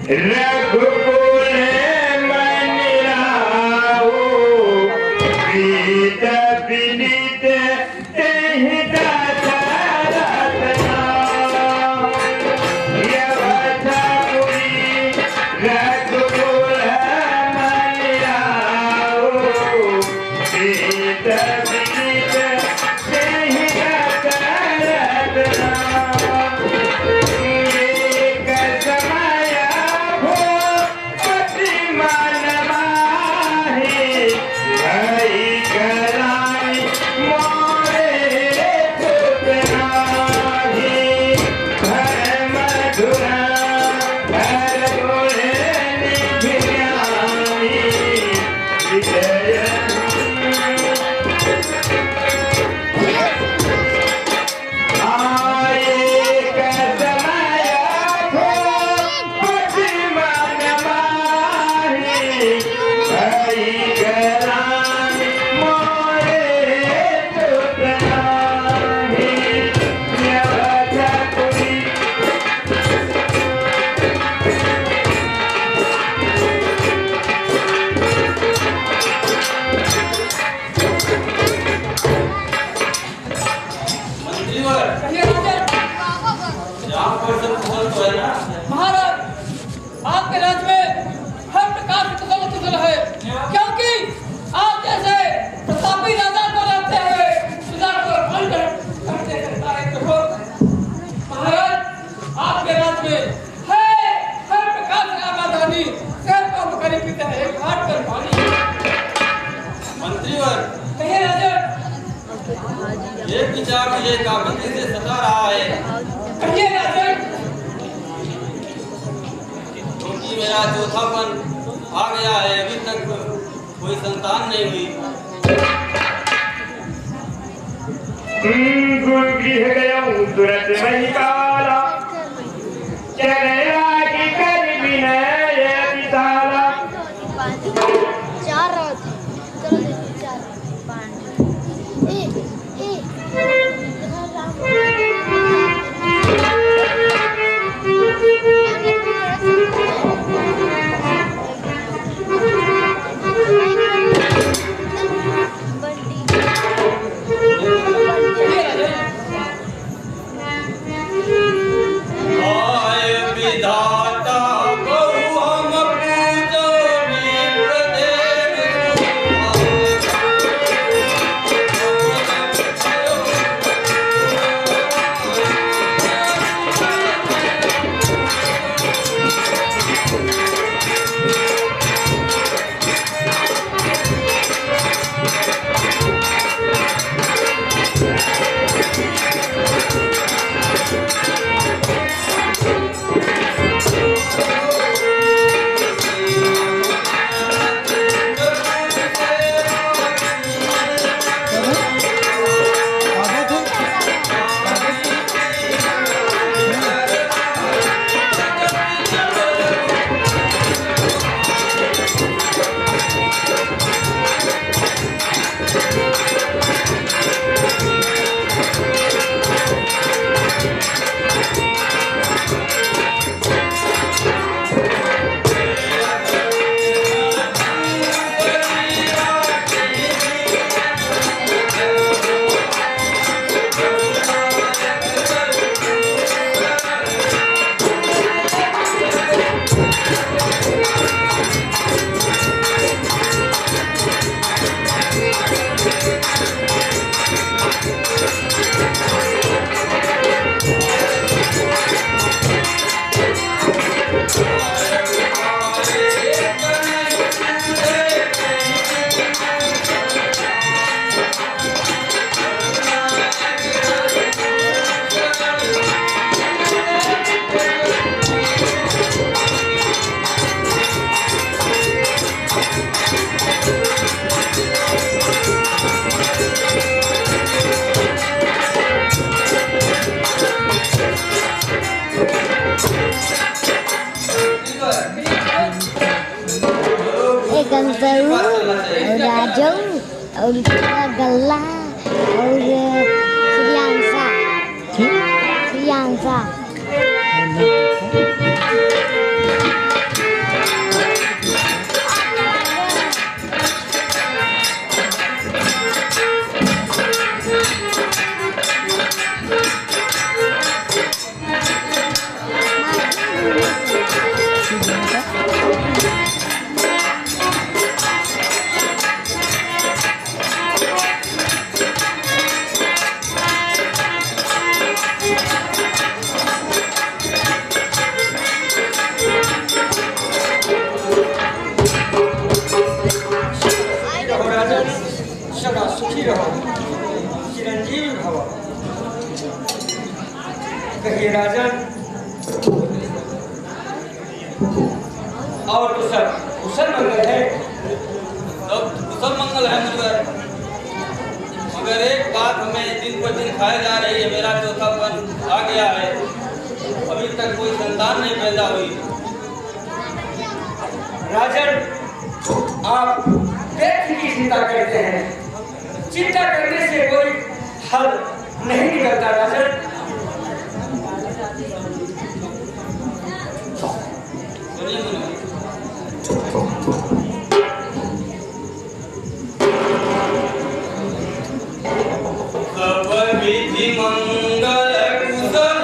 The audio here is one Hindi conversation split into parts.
रघुकुल मन राहो प्रीत विनीत तेहि दशरथ नाम। यवतपुरी रघुकुल मन राहो प्रीत विनीत तेहि दशरथ नाम। एक समय भूपति मन माहि भई कराई मोरे सुत नाहि। धर्म धुरा हर गुण निधि न्यायी विजय आए कसमय भूपति मन माहि भई कराई मोरे सुत नाहि। यवतपुरी मंत्रीवर कहिए राजन। यहाँ पर सब कुशल तो है ना? महाराज, आपके राज्य में हर प्रकार की कुशल है, क्योंकि आप जैसे प्रतापी राजा को रहते हुए प्रजा को भंग करते रहता है कठोर। महाराज, आपके राज्य में है हर प्रकार से आबादी सिर पर मकड़ी पीते हैं, घाट पर पानी। मंत्रीवर कहिए राजन। एक विचार मुझे काफी दिन से सता रहा है, कहिए राजन। क्योंकि मेरा चौथापन आ गया है, अभी तक कोई संतान नहीं हुई। गुरु गृह गया तुरंत वही काला चरया की कर विनय विशाला। चार रात चलो देखिए चार पांच ए आय विधाता बहु हम पूजो विप्र देव गंगरू और राजू और गल्ला और श्रियांशा सदा सुखी रहो, चिरंजीवी भव। कहिए राजन, और तो सब कुशल मंगल है? सब कुशल मंगल है मुझे, मगर एक बात हमें दिन पर दिन खाए जा रही है। मेरा चौथापन आ गया है, अभी तक कोई संतान नहीं पैदा हुई। राजन, आप व्यक्ति की चिंता करते हैं, चिंता करने से कोई हल नहीं निकलता राजन। सुनिए मुझे, सब विधि मंगल कुशल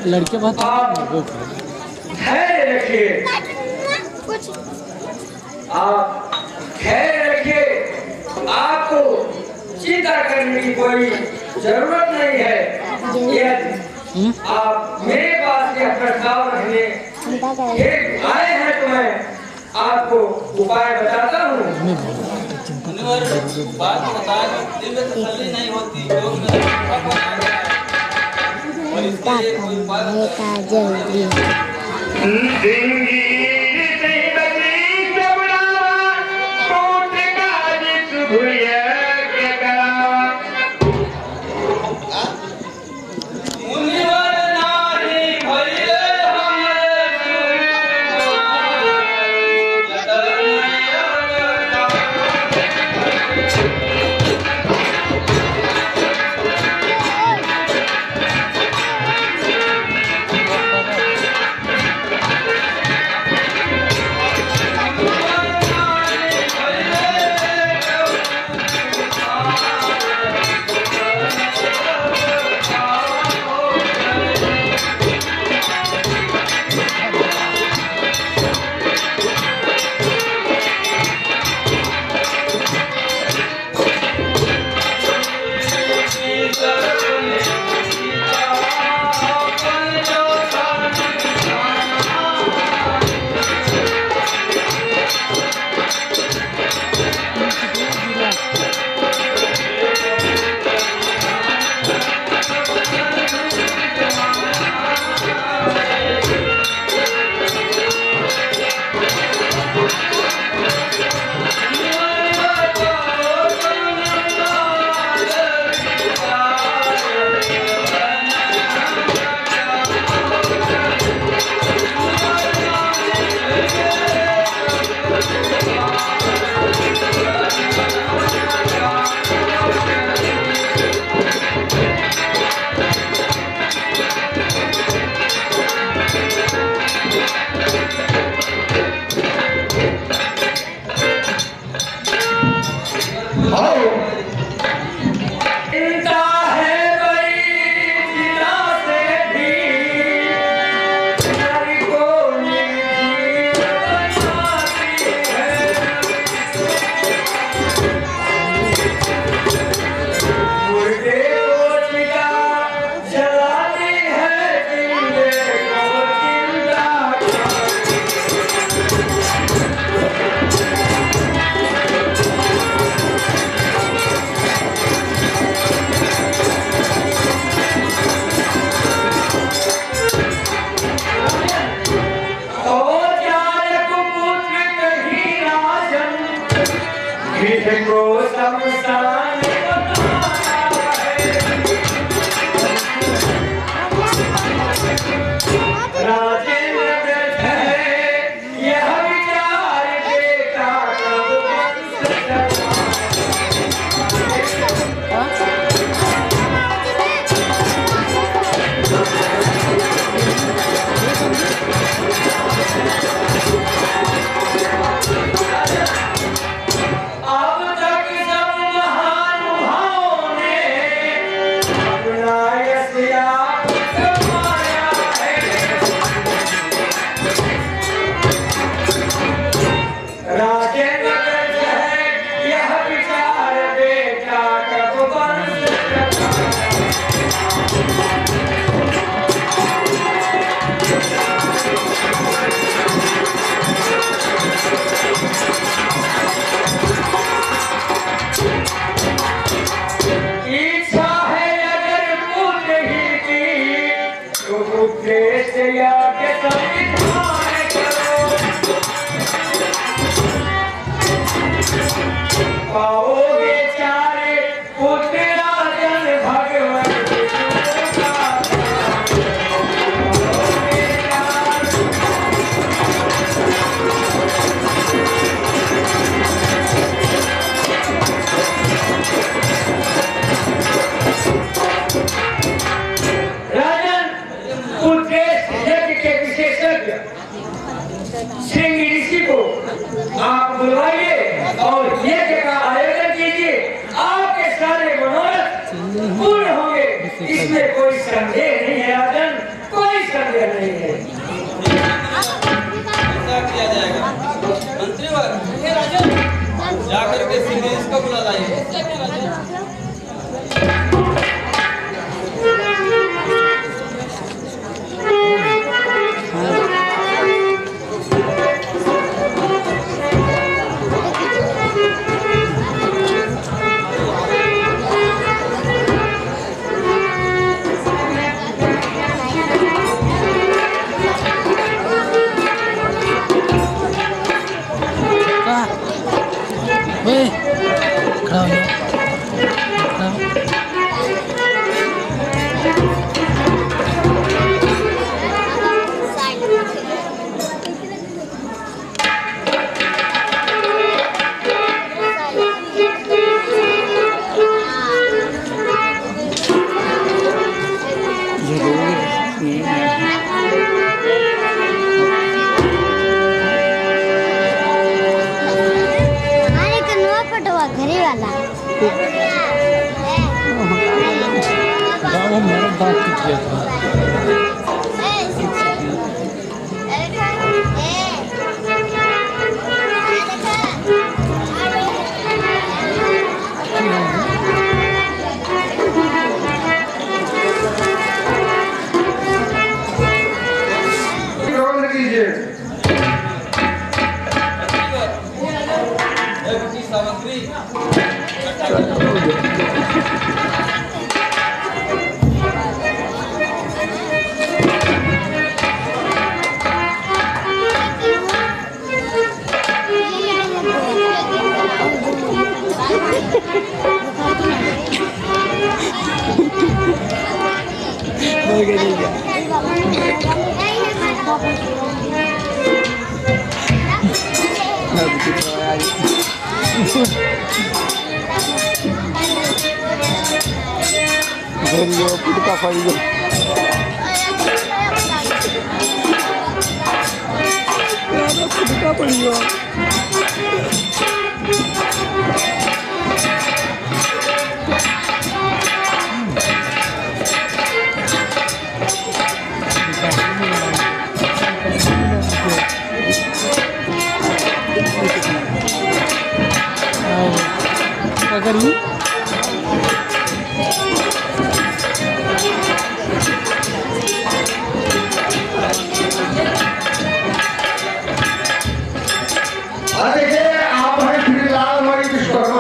लड़के बात धैर्य रखिए, आप धैर्य रखिए, आपको चिंता करने की कोई जरूरत नहीं है। यदि आप मेरे पास यह प्रस्ताव रखने आए हैं तो मैं आपको उपाय बताता हूँ। बात बता, दिल में तसल्ली नहीं होती, लोग और इसके लिए कोई बात विध को शमशान बनाना है। राजेंद्र है यह विचार बेटा कब वंश चला। अब तक सब महानुभावों ने अपना यश याद कमाया है। राजेंद्र है यह विचार बेटा कब वंश चला। इच्छा है अगर पुण्य ही की तो उपदेश याद संविधान करो। पाओगे चारे पुत्र राजन भगवान विष्णु का। पाओगे चारे राजन उद्देश्य यज्ञ के विशेषज्ञ श्रृंगी ऋषि को आप बुलवाइए और यज्ञ का आयोजन कीजिए। आपके सारे मनोरथ पूर्ण होंगे, इसमें कोई संदेह नहीं है राजन, कोई संदेह नहीं है। ऐसा किया जाएगा। मंत्रीवर हे राजन, जाकर के सिंह को बुला लाइए। ऐसा क्या राजन? घरे वाला गाँव में बात किया था। सामग्री पुटका पड़ी पुटका पड़ी अगर देखिए आप हैं श्री लाल मणि विश्वकर्मा।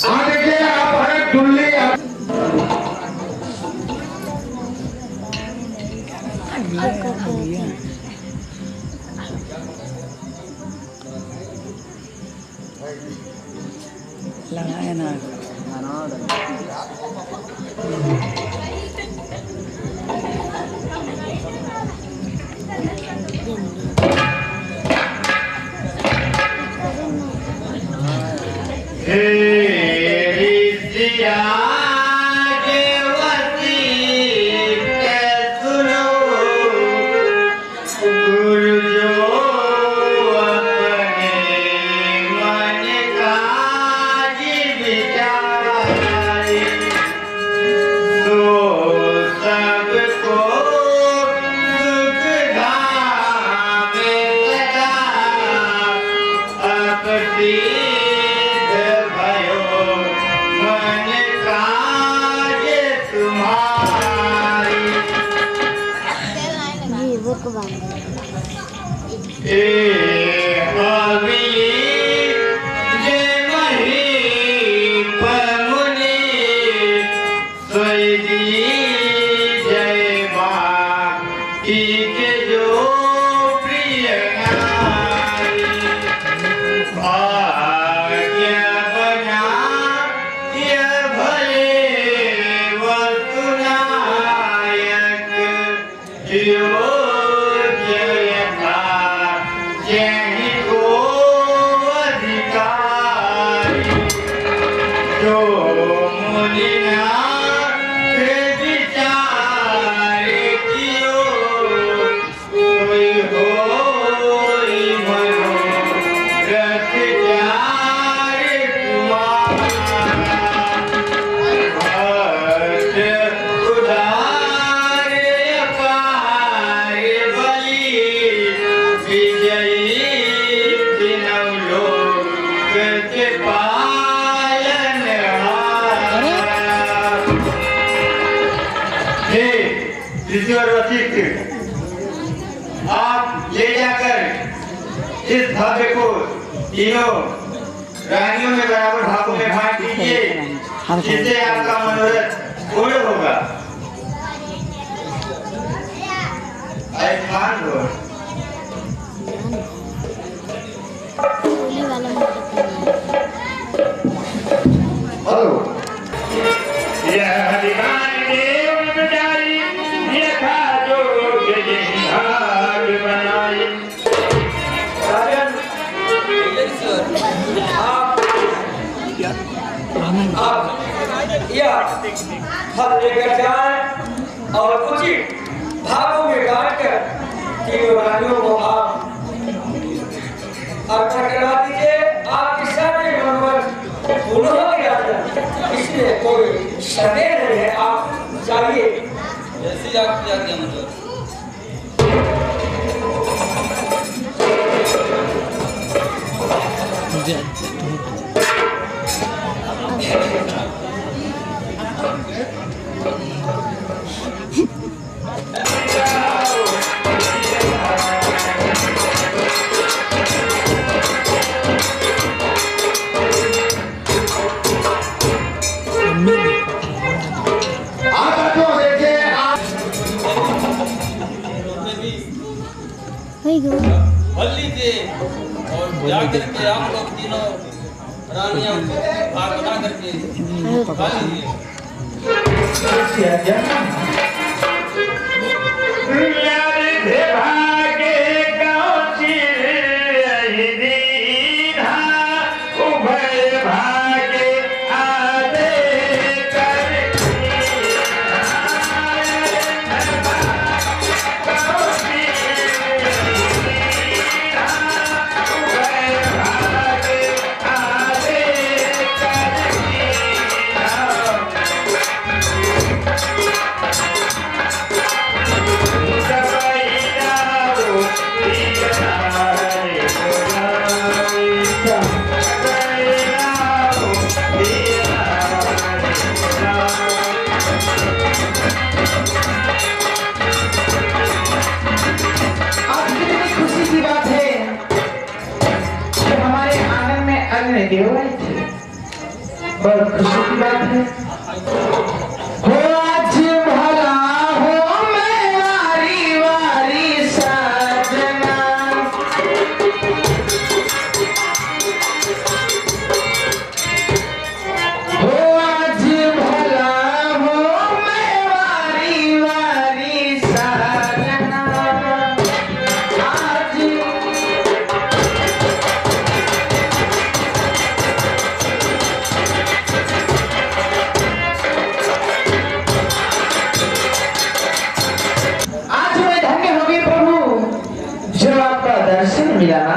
देखिए आप हर दुल्ली लगाया ना आप ले जाकर इस भव्य को तीनों रानियों में बराबर भागों में बांट दीजिए, जिससे आपका मनोरथ पूर्ण होगा। आयुष्मान हो। हेलो। यह दीवान देव बजाई यथा जोग जिन्हाग बनाई। राजन, आप यह फल लेकर जाएं और उचित भागों में बांटकर तीनों रानियों को आप अर्पण करा दीजिए। आपकी सारे मनोरथ पूर्ण हो गया, इसमें कोई संदेह नहीं है। आप जाइए। जैसी आपकी आज्ञा मतलब। फल लीजिए और जाकर के आप लोग तीनों रानियां भाग बना करके खा लीजिए। भागे भागे आदे कर बहुत खुशी की बात है। हो आज भला हो मैं वारी वारी साजना, हो आज भला हो मैं वारी वारी साजना। आज दर्शन मिला ना,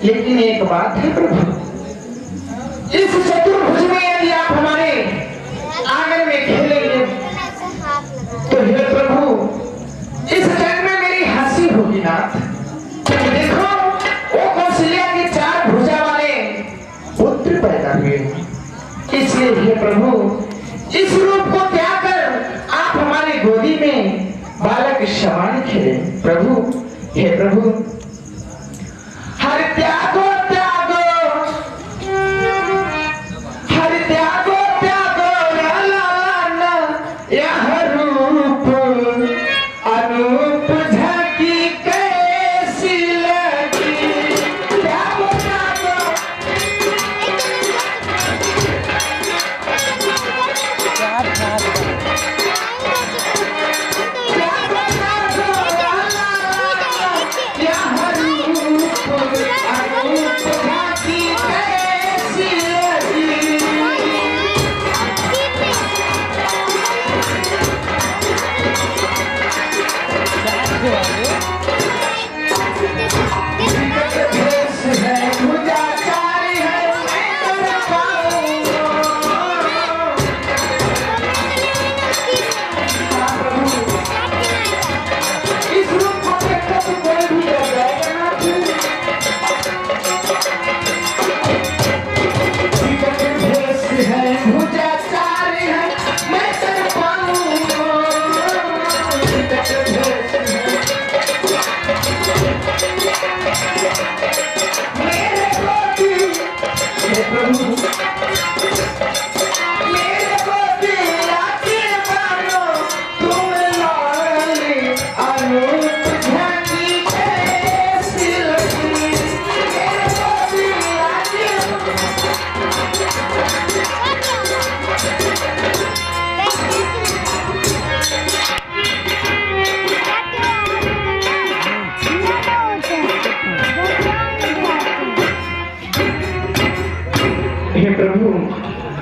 लेकिन एक बात है प्रभु, इस चतुर्भुज में यदि आप हमारे आंगन में खेलेंगे तो हे प्रभु इस जन्म में मेरी हंसी होगी ना। देखो वो कौशल्या के 4 भुजा वाले पुत्र पैदा हुए, इसलिए हे प्रभु इस रूप को त्याग कर आप हमारी गोदी में बालक समान खेले। प्रभु हे प्रभु हर त्यागो त्यागो, हर त्यागो त्यागो लाना, यह रूप अनूप झांकी कैसी लगी। त्यागो त्यागो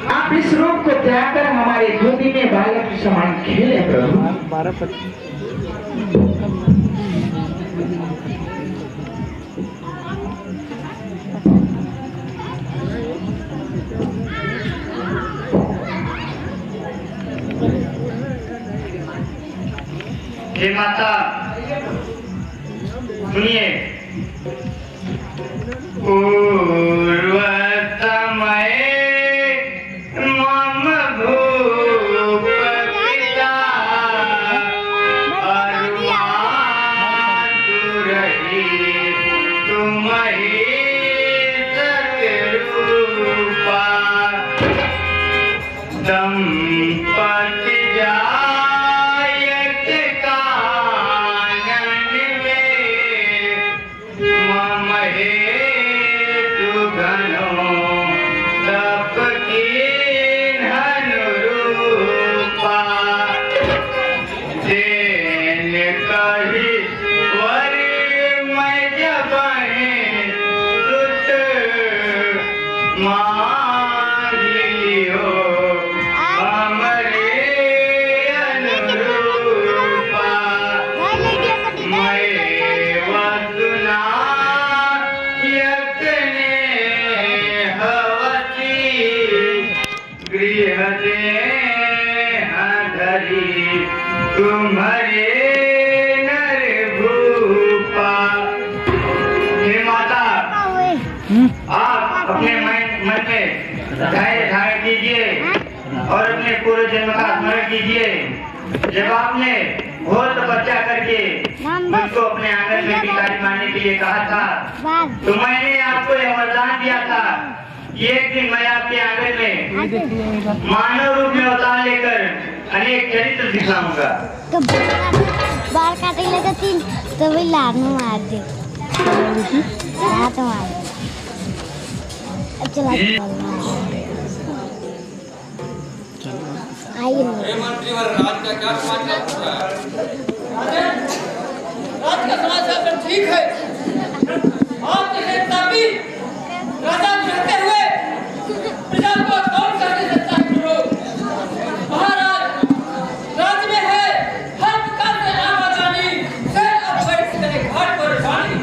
आप इस रूप को त्याग कर हमारे गोदी में बालक समान खेले प्रभु। हे माता सुनिए, पूर्व समय मम भूप पिता रही तुम ही सतरूपा, दंपति जायक कानन में मम हेतु घनो तप कीन्हन रूपा, देन कही वरी मैं जबहि सुत मांगियो हमरे अनुरूपा, मैं वसुना यत्ने हवती गृह धरी तुम्हारे नर भूपा। हे माता आप अपने मन में धैर्य धारण कीजिए और अपने पूर्व जन्म का स्मरण कीजिए। जब आपने बहुत तपस्या करके मुझको अपने आंगन में भिखारी मारने के लिए कहा था, तो मैंने आपको यह वरदान दिया था एक दिन मैं आपके आंगन में मानव रूप में अवतार लेकर अनेक चरित्र दिखाऊंगा। तो बाल काटे लगा तीन तो भी लाने मार दे तो मार चला आइए मंत्री वर राज का क्या समाचार चल रहा है? राज का समाचार सब ठीक है। आप जैसे ताबी राजा रहते हुए प्रजा को कौन करने सकता है? महाराज राज्य में है हर प्रकार से आवाजानी से अब बैठ के घाट पर पानी।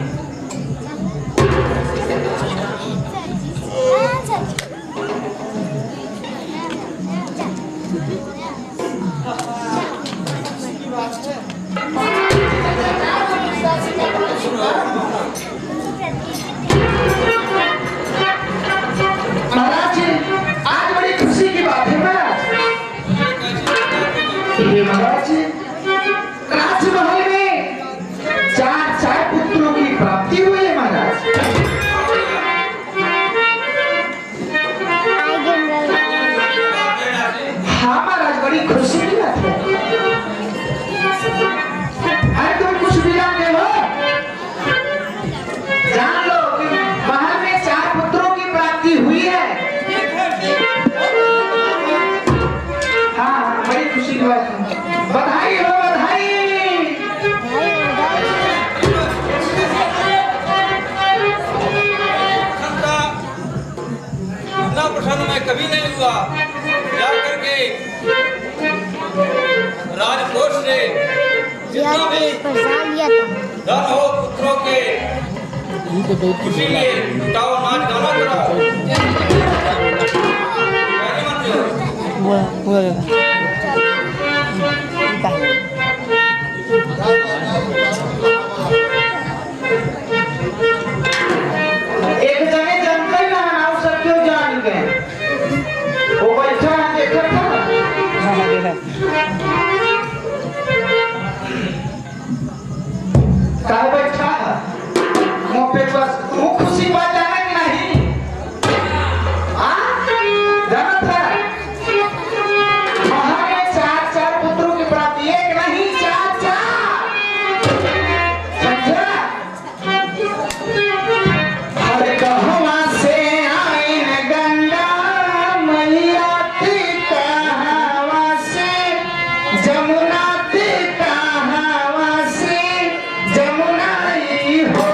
महाराज जी, आज बड़ी खुशी की बात है महाराज। ये महाराज जी, राजमहल में चार पुत्रों की प्राप्ति हुई है महाराज। हाँ महाराज, बड़ी खुशी की बात है। अरे तुम कुछ भी जानते हो? जान लो कि महल में 4 पुत्रों की प्राप्ति हुई है। हाँ, बड़ी खुशी की बात है। बधाई हो, बधाई। इतना प्रसन्न मैं कभी नहीं हुआ जा करके राजकोष से जितना भी धन हो पुत्रों के खुशी में जुटाओ, नाच गाना कराओ। कहने मत एक जने जनता ना नाव सब क्यों जान गए? वो बैठा है, देखो का बैठा मुंह पे बस तू खुशी बात जाने की नहीं। हाँ, जानत है महाराज ने 4 पुत्रों की प्राप्ति, एक नहीं 4 समझा? अरे कहवा से आइन गंगा मैया ती कहवा से जमुना ती कहवा से जमुना ही हो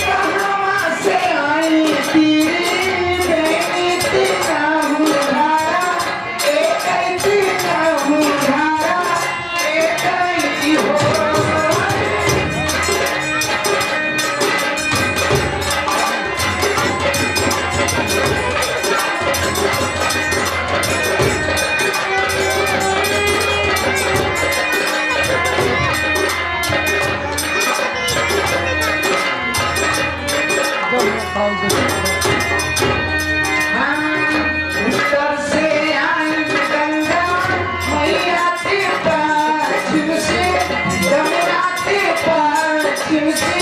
कहवा से आई तेरी बेटी तेरा मुहारा एक तेरा मुहारा एक ही हो। उत्तर से आई गंगा मैया के पश्चिम से जमुना के पश्चिम से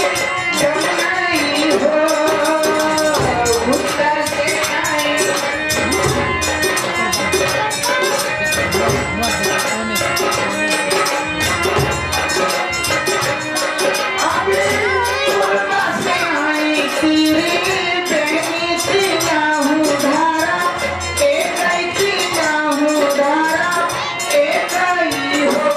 जमुना ही हो। उत्तर से आई पूर्व से आई तेरी बेटी तेरा मुहारा एक तेरा मुहारा एक ही हो।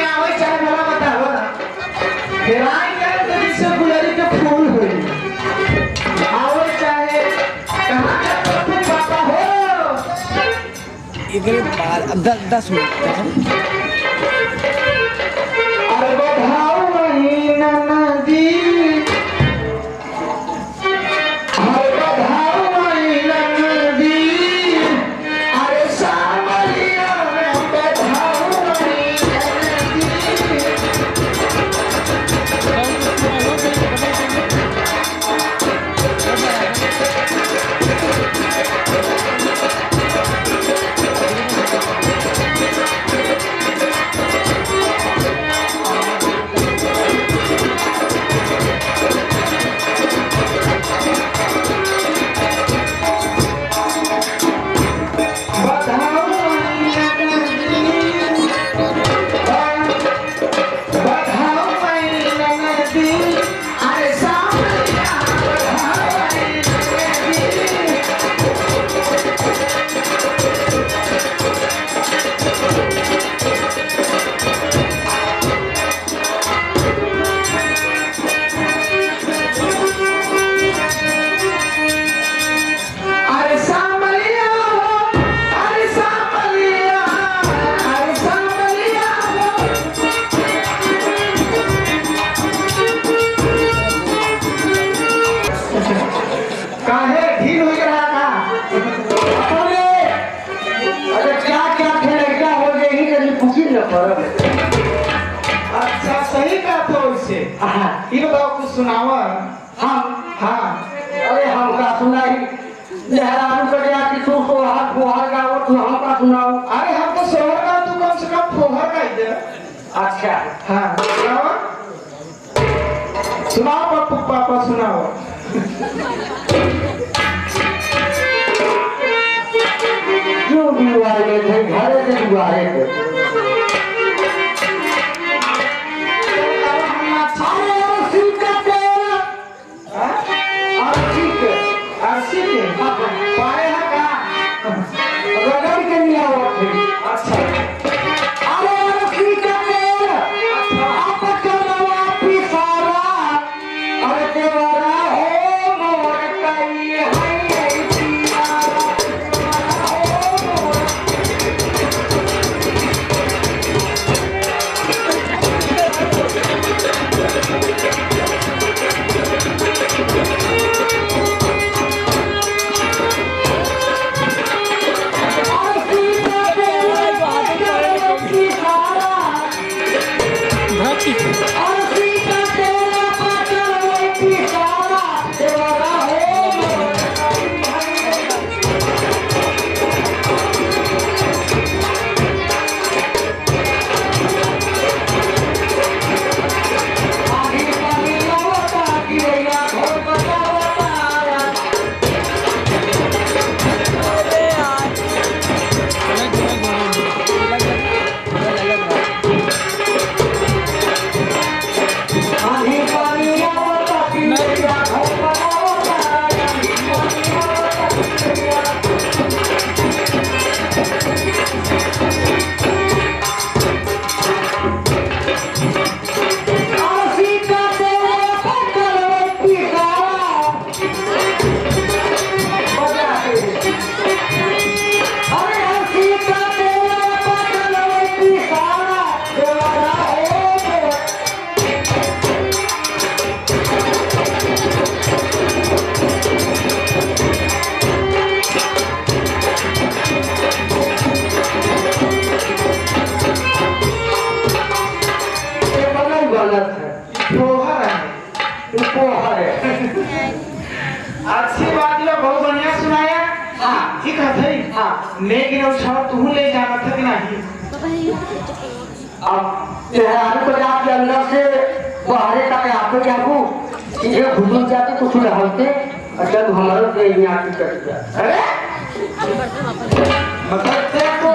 आवे चाहे भला बताओ ना, हेराई कर तो जिससे गुलरी के फूल हुए। आवे चाहे कहाँ का तो पापा हो। अब 10 मिनट अरे बधाओ महीना नदी ये बताओ कुछ सुनावा। हम हाँ अरे हम का सुनाई लहरान कर गया कि तू सोहार फुहार गाओ तू हम का सुनाओ। अरे हम तो सोहर का, तू कम से कम फोहर का ही दे। अच्छा हाँ सुनाओ सुनाओ पप्पू पापा सुनाओ। क्यों दुआरे थे घरे से दुआरे थे अच्छी बात है, बहुत बढ़िया सुनाया। हाँ ठीक है भाई। हाँ लेकिन और छाव तू ले जाना था कि नहीं? अब लहरान को जाके अंदर से बाहर तक आते जाकू ये घुस जाते कुछ रहते और जब हमारे से यहाँ की कट गया। अरे मतलब से तो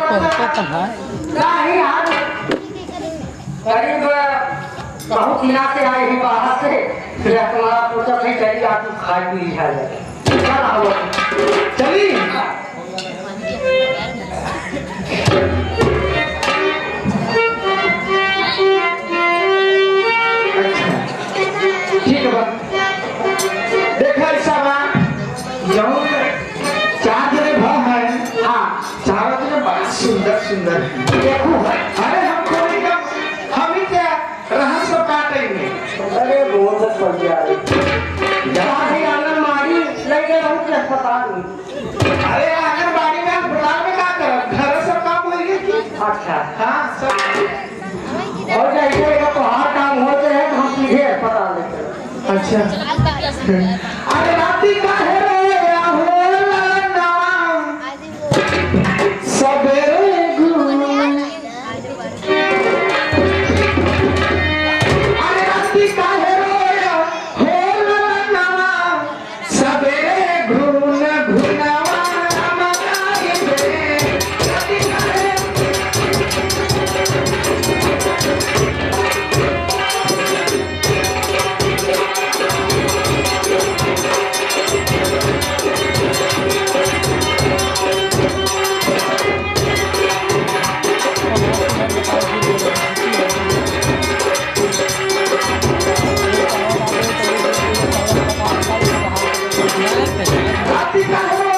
नहीं यार करीब बहुत दिना से आए हैं बाहर से फिर तुम्हारा सोचा नहीं चली आप खा पी लिया जाए। चली ठीक है देखा ऐसा जब चार जने भाव है। हाँ चारों जने बड़ा सुंदर सुंदर देखो। अरे हम कोई का हम ही क्या रहस्य काटेंगे। अरे बहुत पड़ गया आंगनबाड़ी लगे रहूं कि अस्पताल में। अरे आंगनबाड़ी में अस्पताल में क्या कर घर सब काम हो गया। अच्छा हाँ सब और जाइएगा तो हर काम होते हैं तो हम सीधे अस्पताल लेते हैं। अच्छा अरे राती का है सबेरे अरे राती का है सबेरे घून घुनावा मनाई दे। राती का है राती का है